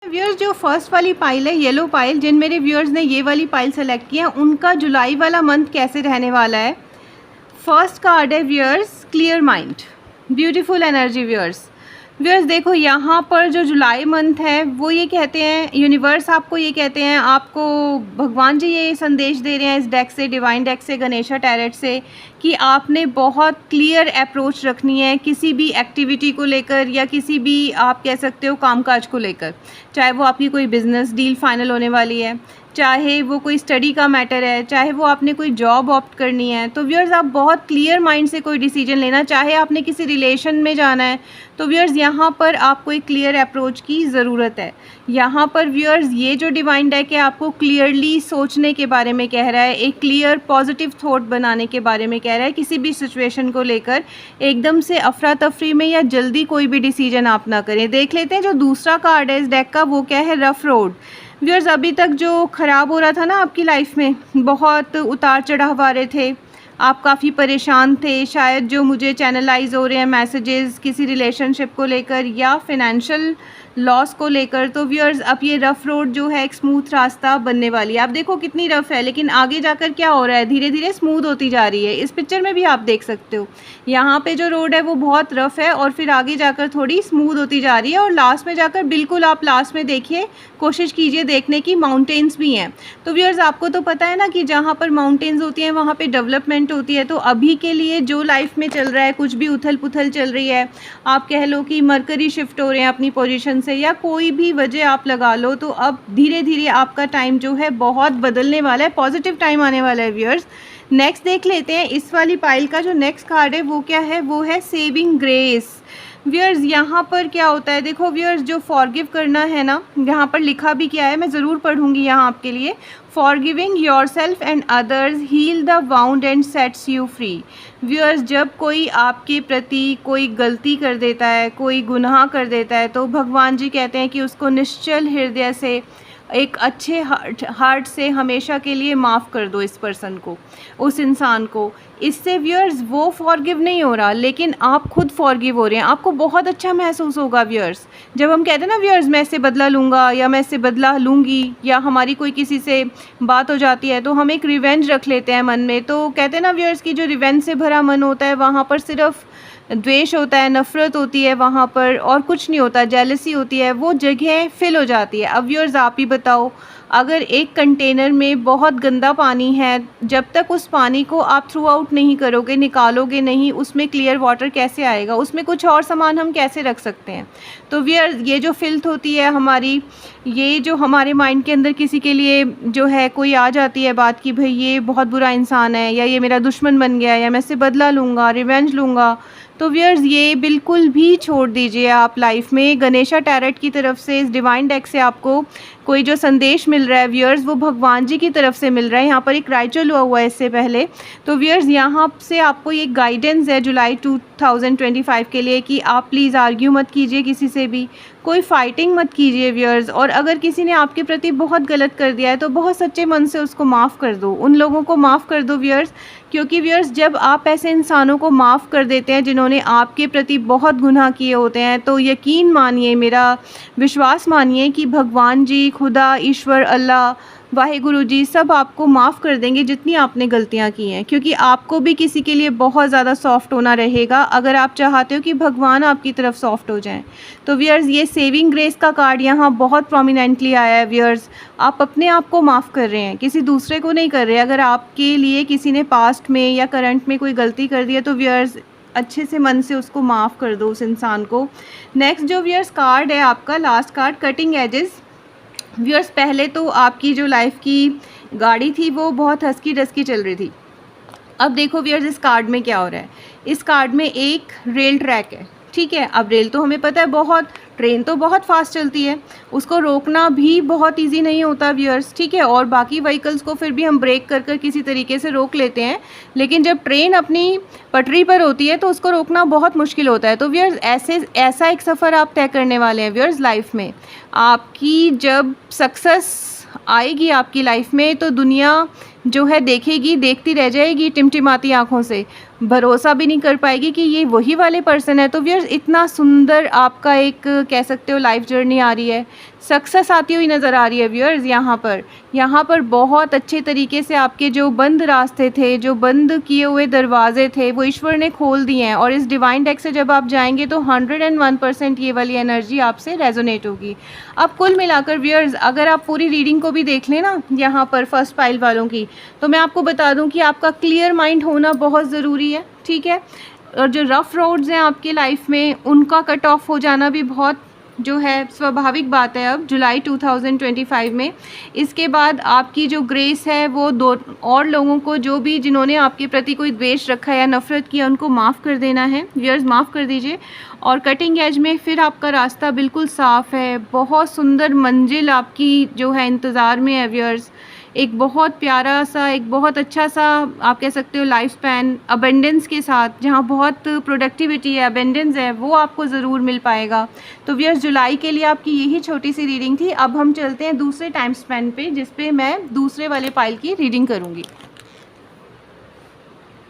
Viewers जो first वाली pile है येलो पाइल, जिन मेरे व्यूअर्स ने ये वाली पाइल सेलेक्ट किया है उनका जुलाई वाला मंथ कैसे रहने वाला है। फर्स्ट कार्ड है viewers clear mind, beautiful energy. Viewers देखो यहाँ पर जो जुलाई मंथ है वो ये कहते हैं, यूनिवर्स आपको ये कहते हैं, आपको भगवान जी ये संदेश दे रहे हैं इस डेक से, डिवाइन डेक से, गणेशा टैरेट से, कि आपने बहुत क्लियर अप्रोच रखनी है किसी भी एक्टिविटी को लेकर या किसी भी आप कह सकते हो कामकाज को लेकर। चाहे वो आपकी कोई बिज़नेस डील फाइनल होने वाली है, चाहे वो कोई स्टडी का मैटर है, चाहे वो आपने कोई जॉब ऑप्ट करनी है, तो व्यूअर्स आप बहुत क्लियर माइंड से कोई डिसीजन लेना। चाहे आपने किसी रिलेशन में जाना है तो व्यूअर्स यहाँ पर आपको एक क्लियर अप्रोच की ज़रूरत है। यहाँ पर व्यूअर्स ये जो डिवाइन डेक है आपको क्लियरली सोचने के बारे में कह रहा है, एक क्लियर पॉजिटिव थॉट बनाने के बारे में कह रहा है। किसी भी सिचुएशन को लेकर एकदम से अफरा तफरी में या जल्दी कोई भी डिसीजन आप ना करें। देख लेते हैं जो दूसरा कार्ड है इस डेक का, वो क्या है, रफ रोड। व्यूअर्स अभी तक जो ख़राब हो रहा था ना आपकी लाइफ में, बहुत उतार चढ़ाव आ रहे थे, आप काफ़ी परेशान थे, शायद जो मुझे चैनलाइज हो रहे हैं मैसेजेस किसी रिलेशनशिप को लेकर या फिनेंशियल लॉस को लेकर, तो व्यूअर्स अब ये रफ़ रोड जो है एक स्मूथ रास्ता बनने वाली है। आप देखो कितनी रफ़ है, लेकिन आगे जाकर क्या हो रहा है, धीरे धीरे स्मूथ होती जा रही है। इस पिक्चर में भी आप देख सकते हो यहाँ पे जो रोड है वो बहुत रफ़ है और फिर आगे जाकर थोड़ी स्मूथ होती जा रही है, और लास्ट में जाकर बिल्कुल आप लास्ट में देखिए, कोशिश कीजिए देखने की, माउंटेन्स भी हैं। तो व्यूअर्स आपको तो पता है ना कि जहाँ पर माउंटेन्स होती हैं वहाँ पे डेवलपमेंट होती है। तो अभी के लिए जो लाइफ में चल रहा है, कुछ भी उथल पुथल चल रही है, आप कह लो कि मरकरी शिफ्ट हो रहे हैं अपनी पोजीशन से, या कोई भी वजह आप लगा लो, तो अब धीरे धीरे आपका टाइम जो है बहुत बदलने वाला है, पॉजिटिव टाइम आने वाला है। व्यूअर्स नेक्स्ट देख लेते हैं इस वाली पाइल का जो नेक्स्ट कार्ड है वो क्या है, वो है सेविंग ग्रेस। व्यूअर्स यहाँ पर क्या होता है, देखो व्यूअर्स जो फॉरगिव करना है ना, यहाँ पर लिखा भी क्या है, मैं ज़रूर पढ़ूंगी यहाँ आपके लिए। Forgiving yourself and others heal the wound and sets you free. Viewers जब कोई आपके प्रति कोई गलती कर देता है, कोई गुनाह कर देता है, तो भगवान जी कहते हैं कि उसको निश्चल हृदय से, एक अच्छे हार्ट से हमेशा के लिए माफ़ कर दो इस पर्सन को, उस इंसान को। इससे व्यूअर्स वो फॉरगिव नहीं हो रहा, लेकिन आप खुद फॉरगिव हो रहे हैं, आपको बहुत अच्छा महसूस होगा। व्यूअर्स जब हम कहते हैं ना व्यूअर्स मैं इससे बदला लूँगा या मैं इससे बदला लूँगी, या हमारी कोई किसी से बात हो जाती है तो हम एक रिवेंज रख लेते हैं मन में, तो कहते हैं ना व्यूअर्स की जो रिवेंज से भरा मन होता है वहाँ पर सिर्फ द्वेष होता है, नफ़रत होती है वहाँ पर, और कुछ नहीं होता, जेलसी होती है, वो जगह फिल हो जाती है। अब व्यूअर्स आप ही बताओ, अगर एक कंटेनर में बहुत गंदा पानी है, जब तक उस पानी को आप थ्रू आउट नहीं करोगे, निकालोगे नहीं, उसमें क्लियर वाटर कैसे आएगा, उसमें कुछ और सामान हम कैसे रख सकते हैं। तो व्यूअर्स ये जो फिल्थ होती है हमारी, ये जो हमारे माइंड के अंदर किसी के लिए जो है कोई आ जाती है बात कि भाई ये बहुत बुरा इंसान है, या ये मेरा दुश्मन बन गया, या मैं इससे बदला लूँगा, रिवेंज लूँगा, तो व्यूअर्स ये बिल्कुल भी छोड़ दीजिए आप लाइफ में। गणेशा टैरेट की तरफ से, इस डिवाइन डेक से आपको कोई जो संदेश मिल रहा है व्यूअर्स, वो भगवान जी की तरफ से मिल रहा है। यहाँ पर एक राइचल हुआ है इससे पहले, तो व्यूअर्स यहाँ से आपको ये गाइडेंस है जुलाई 2025 के लिए कि आप प्लीज़ आर्ग्यू मत कीजिए किसी से भी, कोई फाइटिंग मत कीजिए व्यूअर्स। और अगर किसी ने आपके प्रति बहुत गलत कर दिया है तो बहुत सच्चे मन से उसको माफ़ कर दो, उन लोगों को माफ़ कर दो व्यूअर्स। क्योंकि व्यूअर्स जब आप ऐसे इंसानों को माफ़ कर देते हैं जिन्होंने आपके प्रति बहुत गुनाह किए होते हैं, तो यकीन मानिए, मेरा विश्वास मानिए कि भगवान जी, खुदा, ईश्वर, अल्लाह, वाहिगुरु जी सब आपको माफ़ कर देंगे जितनी आपने गलतियां की हैं। क्योंकि आपको भी किसी के लिए बहुत ज़्यादा सॉफ्ट होना रहेगा अगर आप चाहते हो कि भगवान आपकी तरफ सॉफ्ट हो जाएं। तो व्यूअर्स ये सेविंग ग्रेस का कार्ड यहाँ बहुत प्रोमिनेंटली आया है। व्यूअर्स आप अपने आप को माफ़ कर रहे हैं, किसी दूसरे को नहीं कर रहे। अगर आपके लिए किसी ने पास्ट में या करंट में कोई गलती कर दी है तो व्यूअर्स अच्छे से मन से उसको माफ़ कर दो उस इंसान को। नेक्स्ट जो व्यूअर्स कार्ड है आपका last card, cutting edges. Viewers पहले तो आपकी जो लाइफ की गाड़ी थी वो बहुत हंसकी डसकी चल रही थी। अब देखो व्यूअर्स इस कार्ड में क्या हो रहा है, इस कार्ड में एक रेल ट्रैक है, ठीक है। अब रेल तो हमें पता है, बहुत ट्रेन तो बहुत फास्ट चलती है, उसको रोकना भी बहुत इजी नहीं होता व्यूअर्स, ठीक है। और बाकी व्हीकल्स को फिर भी हम ब्रेक कर कर किसी तरीके से रोक लेते हैं, लेकिन जब ट्रेन अपनी पटरी पर होती है तो उसको रोकना बहुत मुश्किल होता है। तो व्यूअर्स ऐसा एक सफ़र आप तय करने वाले हैं व्यूअर्स लाइफ में। आपकी जब सक्सेस आएगी आपकी लाइफ में तो दुनिया जो है देखेगी, देखती रह जाएगी टिमटिमाती आँखों से, भरोसा भी नहीं कर पाएगी कि ये वही वाले पर्सन है। तो व्यूअर्स इतना सुंदर आपका एक कह सकते हो लाइफ जर्नी आ रही है, सक्सेस आती हुई नज़र आ रही है व्यूअर्स। यहाँ पर बहुत अच्छे तरीके से आपके जो बंद रास्ते थे, जो बंद किए हुए दरवाजे थे, वो ईश्वर ने खोल दिए हैं। और इस डिवाइन डेक से जब आप जाएंगे तो 101% ये वाली एनर्जी आपसे रेजोनेट होगी। अब कुल मिलाकर व्यूअर्स, अगर आप पूरी रीडिंग को भी देख लें ना यहाँ पर फर्स्ट पाइल वालों की, तो मैं आपको बता दूँ कि आपका क्लियर माइंड होना बहुत ज़रूरी है, ठीक है। और जो रफ़ रोड्स हैं आपकी लाइफ में, उनका कट ऑफ हो जाना भी बहुत जो है स्वाभाविक बात है। अब जुलाई 2025 में इसके बाद आपकी जो ग्रेस है वो दो और लोगों को, जो भी जिन्होंने आपके प्रति कोई द्वेष रखा या नफ़रत किया, उनको माफ़ कर देना है व्यूअर्स, माफ़ कर दीजिए। और कटिंग एज में फिर आपका रास्ता बिल्कुल साफ़ है। बहुत सुंदर मंजिल आपकी जो है इंतज़ार में है व्यूअर्स। एक बहुत प्यारा सा, एक बहुत अच्छा सा आप कह सकते हो लाइफ स्पैन अबेंडेंस के साथ, जहाँ बहुत प्रोडक्टिविटी है, अबेंडेंस है, वो आपको ज़रूर मिल पाएगा। तो व्यूअर्स, जुलाई के लिए आपकी यही छोटी सी रीडिंग थी। अब हम चलते हैं दूसरे टाइम स्पैन पे, जिस पे मैं दूसरे वाले पाइल की रीडिंग करूँगी।